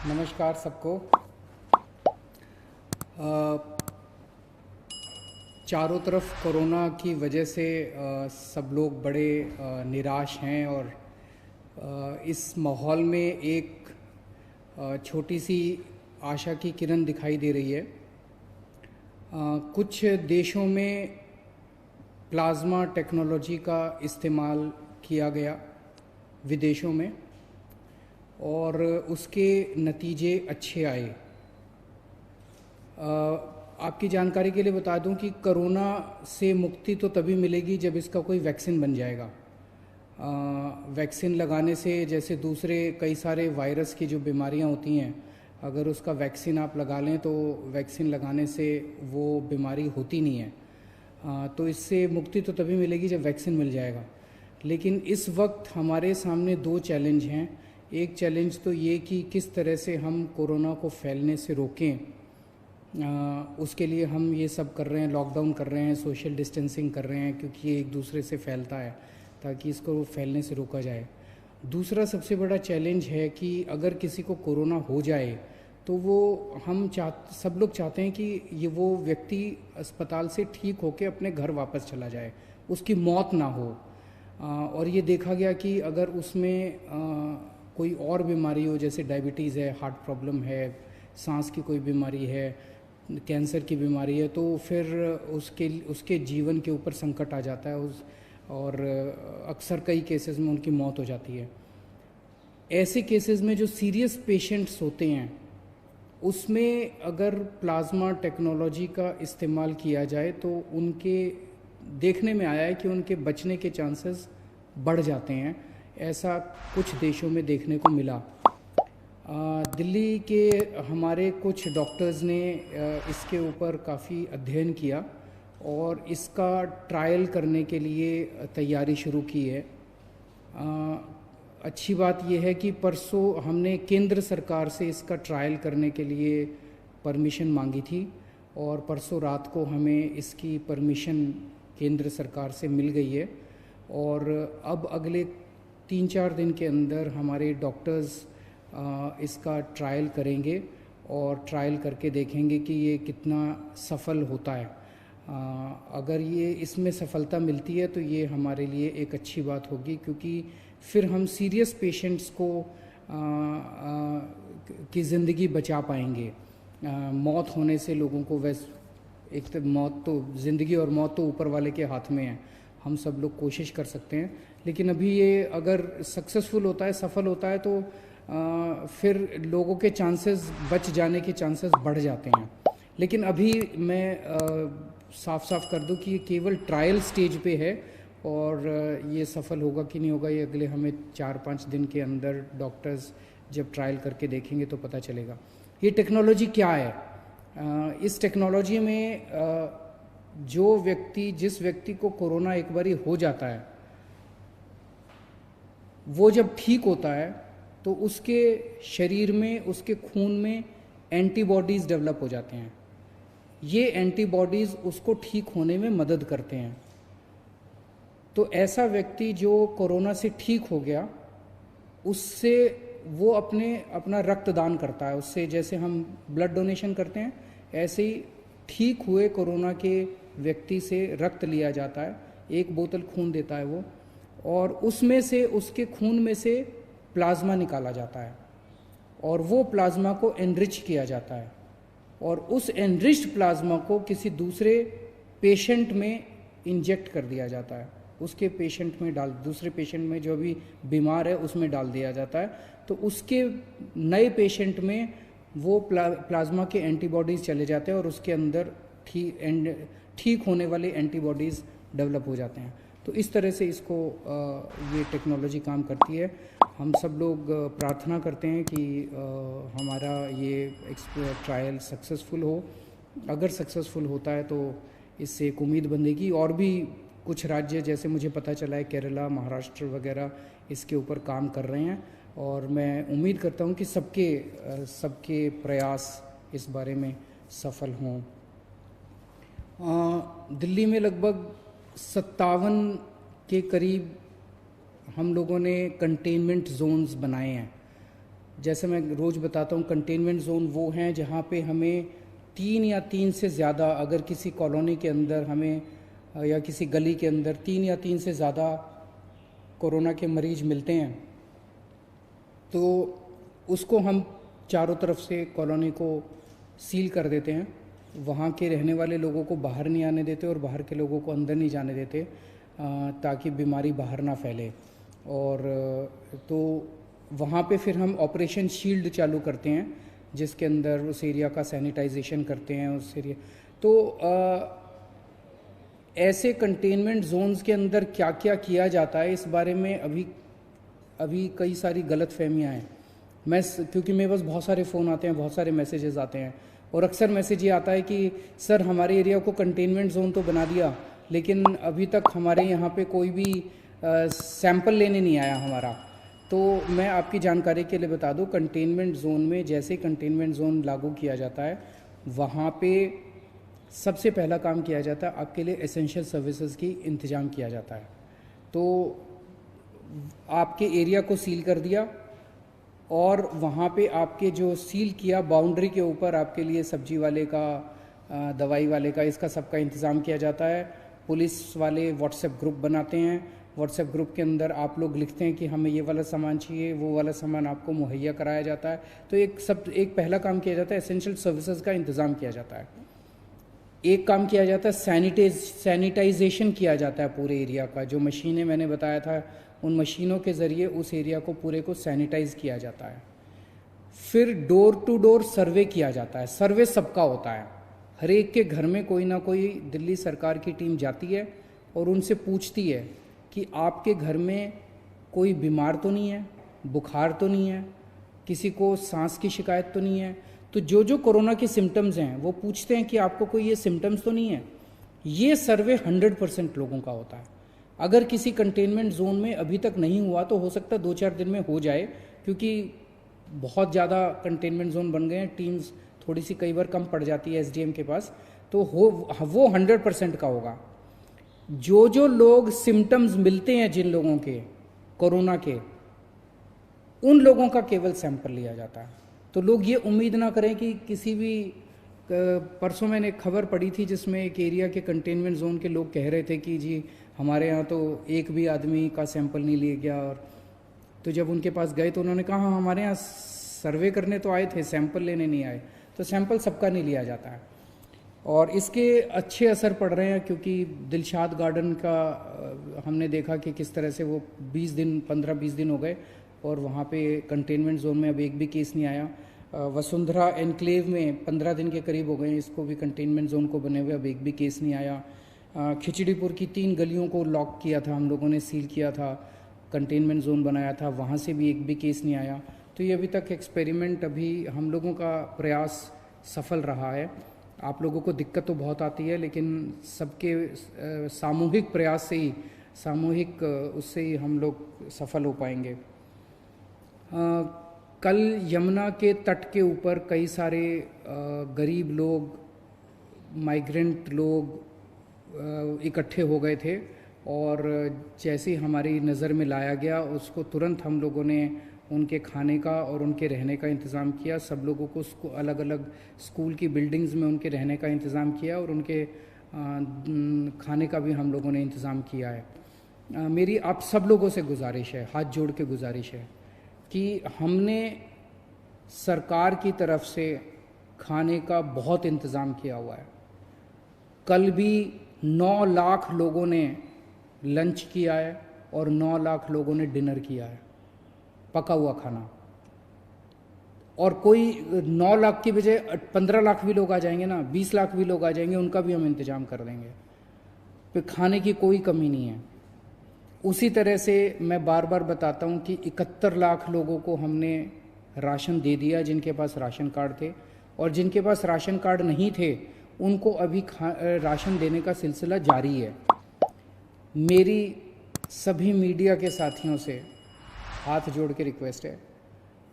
नमस्कार सबको। चारों तरफ कोरोना की वजह से सब लोग बड़े निराश हैं और इस माहौल में एक छोटी सी आशा की किरण दिखाई दे रही है। कुछ देशों में प्लाज्मा टेक्नोलॉजी का इस्तेमाल किया गया विदेशों में और उसके नतीजे अच्छे आए। आपकी जानकारी के लिए बता दूं कि कोरोना से मुक्ति तो तभी मिलेगी जब इसका कोई वैक्सीन बन जाएगा। वैक्सीन लगाने से जैसे दूसरे कई सारे वायरस की जो बीमारियां होती हैं, अगर उसका वैक्सीन आप लगा लें तो वैक्सीन लगाने से वो बीमारी होती नहीं है। तो इससे मुक्ति तो तभी मिलेगी जब वैक्सीन मिल जाएगा। लेकिन इस वक्त हमारे सामने दो चैलेंज हैं। एक चैलेंज तो ये कि किस तरह से हम कोरोना को फैलने से रोकें। उसके लिए हम ये सब कर रहे हैं, लॉकडाउन कर रहे हैं, सोशल डिस्टेंसिंग कर रहे हैं, क्योंकि ये एक दूसरे से फैलता है, ताकि इसको फैलने से रोका जाए। दूसरा सबसे बड़ा चैलेंज है कि अगर किसी को कोरोना हो जाए तो वो सब लोग चाहते हैं कि वो व्यक्ति अस्पताल से ठीक होकर अपने घर वापस चला जाए, उसकी मौत ना हो। और ये देखा गया कि अगर उसमें कोई और बीमारी हो, जैसे डायबिटीज़ है, हार्ट प्रॉब्लम है, सांस की कोई बीमारी है, कैंसर की बीमारी है, तो फिर उसके जीवन के ऊपर संकट आ जाता है और अक्सर कई केसेस में उनकी मौत हो जाती है। ऐसे केसेस में जो सीरियस पेशेंट्स होते हैं उसमें अगर प्लाज्मा टेक्नोलॉजी का इस्तेमाल किया जाए तो उनके देखने में आया है कि उनके बचने के चांसेस बढ़ जाते हैं। ऐसा कुछ देशों में देखने को मिला। दिल्ली के हमारे कुछ डॉक्टर्स ने इसके ऊपर काफ़ी अध्ययन किया और इसका ट्रायल करने के लिए तैयारी शुरू की है। अच्छी बात यह है कि परसों हमने केंद्र सरकार से इसका ट्रायल करने के लिए परमिशन मांगी थी और परसों रात को हमें इसकी परमिशन केंद्र सरकार से मिल गई है। और अब अगले 3-4 दिन के अंदर हमारे डॉक्टर्स इसका ट्रायल करेंगे और ट्रायल करके देखेंगे कि ये कितना सफल होता है। अगर ये इसमें सफलता मिलती है तो ये हमारे लिए एक अच्छी बात होगी, क्योंकि फिर हम सीरियस पेशेंट्स को की ज़िंदगी बचा पाएंगे। मौत होने से लोगों को एक तो मौत तो ज़िंदगी और मौत तो ऊपर वाले के हाथ में है। हम सब लोग कोशिश कर सकते हैं, लेकिन अभी ये अगर सक्सेसफुल होता है, सफल होता है, तो फिर लोगों के चांसेस बच जाने के चांसेस बढ़ जाते हैं। लेकिन अभी मैं साफ साफ कर दूं कि ये केवल ट्रायल स्टेज पे है और ये सफल होगा कि नहीं होगा ये अगले हमें 4-5 दिन के अंदर डॉक्टर्स जब ट्रायल करके देखेंगे तो पता चलेगा। ये टेक्नोलॉजी क्या है? इस टेक्नोलॉजी में जिस व्यक्ति को कोरोना एक बारी हो जाता है, वो जब ठीक होता है तो उसके शरीर में, उसके खून में एंटीबॉडीज़ डेवलप हो जाते हैं। ये एंटीबॉडीज़ उसको ठीक होने में मदद करते हैं। तो ऐसा व्यक्ति जो कोरोना से ठीक हो गया, उससे वो अपना रक्तदान करता है। उससे जैसे हम ब्लड डोनेशन करते हैं, ऐसे ही ठीक हुए कोरोना के व्यक्ति से रक्त लिया जाता है। 1 बोतल खून देता है वो, और उसमें से, उसके खून में से प्लाज्मा निकाला जाता है और वो प्लाज्मा को एनरिच किया जाता है और उस एनरिच्ड प्लाज्मा को किसी दूसरे पेशेंट में इंजेक्ट कर दिया जाता है। उसके पेशेंट में दूसरे पेशेंट में जो भी बीमार है उसमें डाल दिया जाता है। तो उसके नए पेशेंट में वो प्लाज्मा के एंटीबॉडीज़ चले जाते हैं और उसके अंदर ठीक होने वाले एंटीबॉडीज़ डेवलप हो जाते हैं। तो इस तरह से ये टेक्नोलॉजी काम करती है। हम सब लोग प्रार्थना करते हैं कि हमारा ये ट्रायल सक्सेसफुल हो। अगर सक्सेसफुल होता है तो इससे एक उम्मीद बंधेगी। और भी कुछ राज्य, जैसे मुझे पता चला है केरला, महाराष्ट्र वगैरह इसके ऊपर काम कर रहे हैं और मैं उम्मीद करता हूँ कि सबके प्रयास इस बारे में सफल हों। दिल्ली में लगभग 57 के करीब हम लोगों ने कंटेनमेंट जोन्स बनाए हैं। जैसे मैं रोज़ बताता हूँ, कंटेनमेंट जोन वो हैं जहाँ पे हमें 3 या 3 से ज़्यादा, अगर किसी कॉलोनी के अंदर हमें या किसी गली के अंदर 3 या 3 से ज़्यादा कोरोना के मरीज मिलते हैं, तो उसको हम चारों तरफ से कॉलोनी को सील कर देते हैं। वहाँ के रहने वाले लोगों को बाहर नहीं आने देते और बाहर के लोगों को अंदर नहीं जाने देते, ताकि बीमारी बाहर ना फैले। और तो वहाँ पे फिर हम ऑपरेशन शील्ड चालू करते हैं, जिसके अंदर उस एरिया का सैनिटाइजेशन करते हैं उस एरिया। तो ऐसे कंटेनमेंट जोन्स के अंदर क्या क्या किया जाता है, इस बारे में अभी कई सारी गलत फहमियाँ हैं। क्योंकि मेरे पास बहुत सारे फ़ोन आते हैं, बहुत सारे मैसेजेस आते हैं, और अक्सर मैसेज ये आता है कि सर हमारे एरिया को कंटेनमेंट जोन तो बना दिया, लेकिन अभी तक हमारे यहाँ पे कोई भी सैंपल लेने नहीं आया हमारा। तो मैं आपकी जानकारी के लिए बता दूं, कंटेनमेंट जोन में जैसे कंटेनमेंट जोन लागू किया जाता है, वहाँ पे सबसे पहला काम किया जाता है, आपके लिए एसेंशियल सर्विसेज की इंतज़ाम किया जाता है। तो आपके एरिया को सील कर दिया, और वहाँ पे आपके जो सील किया बाउंड्री के ऊपर आपके लिए सब्जी वाले का, दवाई वाले का, इसका सबका इंतज़ाम किया जाता है। पुलिस वाले व्हाट्सएप ग्रुप बनाते हैं, व्हाट्सएप ग्रुप के अंदर आप लोग लिखते हैं कि हमें ये वाला सामान चाहिए, वो वाला सामान आपको मुहैया कराया जाता है। तो एक पहला काम किया जाता है, एसेंशियल सर्विसेज का इंतज़ाम किया जाता है। एक काम किया जाता है, सैनिटाइजेशन किया जाता है पूरे एरिया का। जो मशीनें मैंने बताया था, उन मशीनों के ज़रिए उस एरिया को पूरे को सैनिटाइज किया जाता है। फिर डोर टू डोर सर्वे किया जाता है। सर्वे सबका होता है, हर एक के घर में कोई ना कोई दिल्ली सरकार की टीम जाती है और उनसे पूछती है कि आपके घर में कोई बीमार तो नहीं है, बुखार तो नहीं है, किसी को सांस की शिकायत तो नहीं है। तो जो कोरोना के सिम्टम्स हैं वो पूछते हैं कि आपको कोई ये सिम्टम्स तो नहीं है। ये सर्वे 100% लोगों का होता है। अगर किसी कंटेनमेंट जोन में अभी तक नहीं हुआ तो हो सकता है 2-4 दिन में हो जाए, क्योंकि बहुत ज़्यादा कंटेनमेंट जोन बन गए हैं, टीम्स थोड़ी सी कई बार कम पड़ जाती है एसडीएम के पास, तो वो 100% का होगा। जो लोग सिम्टम्स मिलते हैं जिन लोगों के कोरोना के, उन लोगों का केवल सैंपल लिया जाता है। तो लोग ये उम्मीद ना करें कि किसी भी, परसों मैंने एक खबर पढ़ी थी जिसमें एक एरिया के कंटेनमेंट जोन के लोग कह रहे थे कि जी हमारे यहाँ तो एक भी आदमी का सैंपल नहीं लिया गया। और तो जब उनके पास गए तो उन्होंने कहा हमारे यहाँ सर्वे करने तो आए थे, सैंपल लेने नहीं आए। तो सैंपल सबका नहीं लिया जाता है, और इसके अच्छे असर पड़ रहे हैं, क्योंकि दिलशाद गार्डन का हमने देखा कि किस तरह से वो 15-20 दिन हो गए और वहाँ पे कंटेनमेंट जोन में अब एक भी केस नहीं आया। वसुंधरा एनक्लेव में 15 दिन के करीब हो गए, इसको भी कंटेनमेंट जोन को बने हुए, अब एक भी केस नहीं आया। खिचड़ीपुर की 3 गलियों को लॉक किया था हम लोगों ने, सील किया था, कंटेनमेंट जोन बनाया था, वहाँ से भी एक भी केस नहीं आया। तो ये अभी तक एक्सपेरिमेंट, अभी हम लोगों का प्रयास सफल रहा है। आप लोगों को दिक्कत तो बहुत आती है, लेकिन सबके सामूहिक प्रयास से ही, सामूहिक उससे ही हम लोग सफल हो पाएंगे। कल यमुना के तट के ऊपर कई सारे गरीब लोग, माइग्रेंट लोग इकट्ठे हो गए थे, और जैसे ही हमारी नज़र में लाया गया उसको तुरंत हम लोगों ने उनके खाने का और उनके रहने का इंतज़ाम किया। सब लोगों को अलग अलग स्कूल की बिल्डिंग्स में उनके रहने का इंतज़ाम किया, और उनके खाने का भी हम लोगों ने इंतज़ाम किया है। मेरी आप सब लोगों से गुजारिश है, हाथ जोड़ के गुजारिश है, कि हमने सरकार की तरफ से खाने का बहुत इंतज़ाम किया हुआ है। कल भी 9 लाख लोगों ने लंच किया है और 9 लाख लोगों ने डिनर किया है, पका हुआ खाना। और कोई 9 लाख की बजाय 15 लाख भी लोग आ जाएंगे ना, 20 लाख भी लोग आ जाएंगे, उनका भी हम इंतज़ाम कर देंगे। फिर खाने की कोई कमी नहीं है। उसी तरह से मैं बार बार बताता हूँ कि 71 लाख लोगों को हमने राशन दे दिया, जिनके पास राशन कार्ड थे, और जिनके पास राशन कार्ड नहीं थे उनको अभी राशन देने का सिलसिला जारी है। मेरी सभी मीडिया के साथियों से हाथ जोड़ के रिक्वेस्ट है,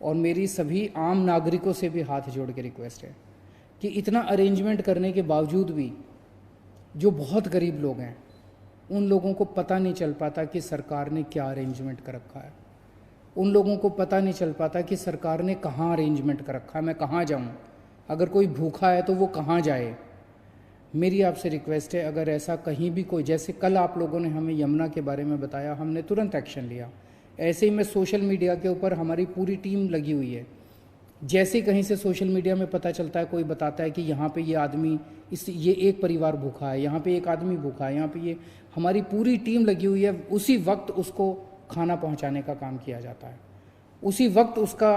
और मेरी सभी आम नागरिकों से भी हाथ जोड़ के रिक्वेस्ट है, कि इतना अरेंजमेंट करने के बावजूद भी जो बहुत गरीब लोग हैं उन लोगों को पता नहीं चल पाता कि सरकार ने क्या अरेंजमेंट कर रखा है। उन लोगों को पता नहीं चल पाता कि सरकार ने कहाँ अरेंजमेंट कर रखा है, मैं कहाँ जाऊँ, अगर कोई भूखा है तो वो कहाँ जाए। मेरी आपसे रिक्वेस्ट है, अगर ऐसा कहीं भी कोई, जैसे कल आप लोगों ने हमें यमुना के बारे में बताया, हमने तुरंत एक्शन लिया। ऐसे ही मैं सोशल मीडिया के ऊपर हमारी पूरी टीम लगी हुई है। जैसे ही कहीं से सोशल मीडिया में पता चलता है, कोई बताता है कि यहाँ पे ये आदमी, ये एक परिवार भूखा है, यहाँ पे एक आदमी भूखा है, यहाँ पे ये, हमारी पूरी टीम लगी हुई है। उसी वक्त उसको खाना पहुँचाने का काम किया जाता है, उसी वक्त उसका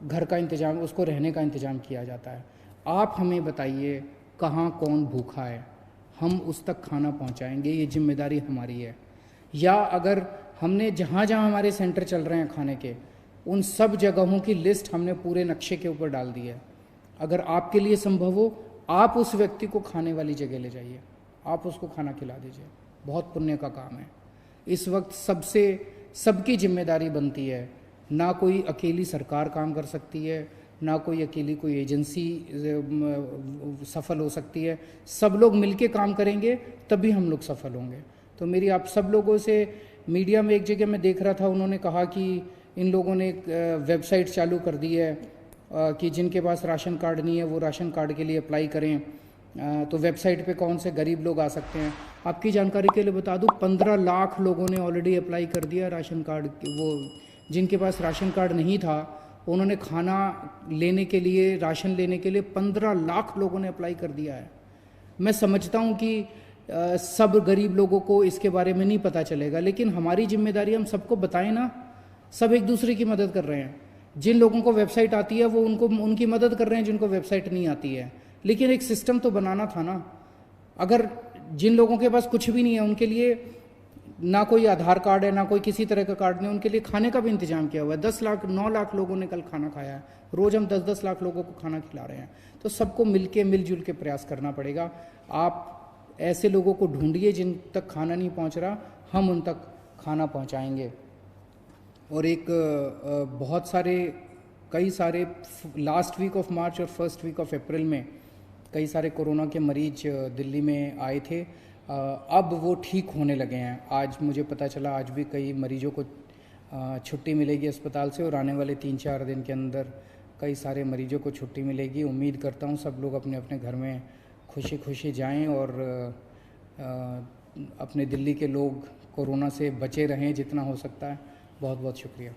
घर का इंतज़ाम, उसको रहने का इंतज़ाम किया जाता है। आप हमें बताइए कहाँ कौन भूखा है, हम उस तक खाना पहुँचाएंगे, ये जिम्मेदारी हमारी है। या अगर हमने जहाँ जहाँ हमारे सेंटर चल रहे हैं खाने के, उन सब जगहों की लिस्ट हमने पूरे नक्शे के ऊपर डाल दी है। अगर आपके लिए संभव हो, आप उस व्यक्ति को खाने वाली जगह ले जाइए, आप उसको खाना खिला दीजिए, बहुत पुण्य का काम है। इस वक्त सबकी जिम्मेदारी बनती है, ना कोई अकेली सरकार काम कर सकती है, ना कोई अकेली कोई एजेंसी सफल हो सकती है। सब लोग मिलके काम करेंगे तभी हम लोग सफल होंगे। तो मेरी आप सब लोगों से, मीडिया में एक जगह मैं देख रहा था, उन्होंने कहा कि इन लोगों ने एक वेबसाइट चालू कर दी है कि जिनके पास राशन कार्ड नहीं है वो राशन कार्ड के लिए अप्लाई करें। तो वेबसाइट पे कौन से गरीब लोग आ सकते हैं। आपकी जानकारी के लिए बता दूं, 15 लाख लोगों ने ऑलरेडी अप्लाई कर दिया राशन कार्ड। वो जिनके पास राशन कार्ड नहीं था, उन्होंने खाना लेने के लिए, राशन लेने के लिए 15 लाख लोगों ने अप्लाई कर दिया है। मैं समझता हूं कि सब गरीब लोगों को इसके बारे में नहीं पता चलेगा, लेकिन हमारी जिम्मेदारी, हम सबको बताएं ना। सब एक दूसरे की मदद कर रहे हैं। जिन लोगों को वेबसाइट आती है वो उनकी मदद कर रहे हैं जिनको वेबसाइट नहीं आती है। लेकिन एक सिस्टम तो बनाना था ना। अगर जिन लोगों के पास कुछ भी नहीं है, उनके लिए ना कोई आधार कार्ड है, ना कोई किसी तरह का कार्ड नहीं, उनके लिए खाने का भी इंतजाम किया हुआ है। 9 लाख लोगों ने कल खाना खाया है। रोज हम 10 लाख लोगों को खाना खिला रहे हैं। तो सबको मिलजुल के प्रयास करना पड़ेगा। आप ऐसे लोगों को ढूंढिए जिन तक खाना नहीं पहुंच रहा, हम उन तक खाना पहुंचाएंगे। और एक कई सारे लास्ट वीक ऑफ मार्च और फर्स्ट वीक ऑफ अप्रैल में कई सारे कोरोना के मरीज दिल्ली में आए थे। अब वो ठीक होने लगे हैं। आज मुझे पता चला, आज भी कई मरीजों को छुट्टी मिलेगी अस्पताल से, और आने वाले 3-4 दिन के अंदर कई सारे मरीजों को छुट्टी मिलेगी। उम्मीद करता हूँ सब लोग अपने अपने घर में खुशी खुशी जाएं और अपने दिल्ली के लोग कोरोना से बचे रहें जितना हो सकता है। बहुत बहुत शुक्रिया।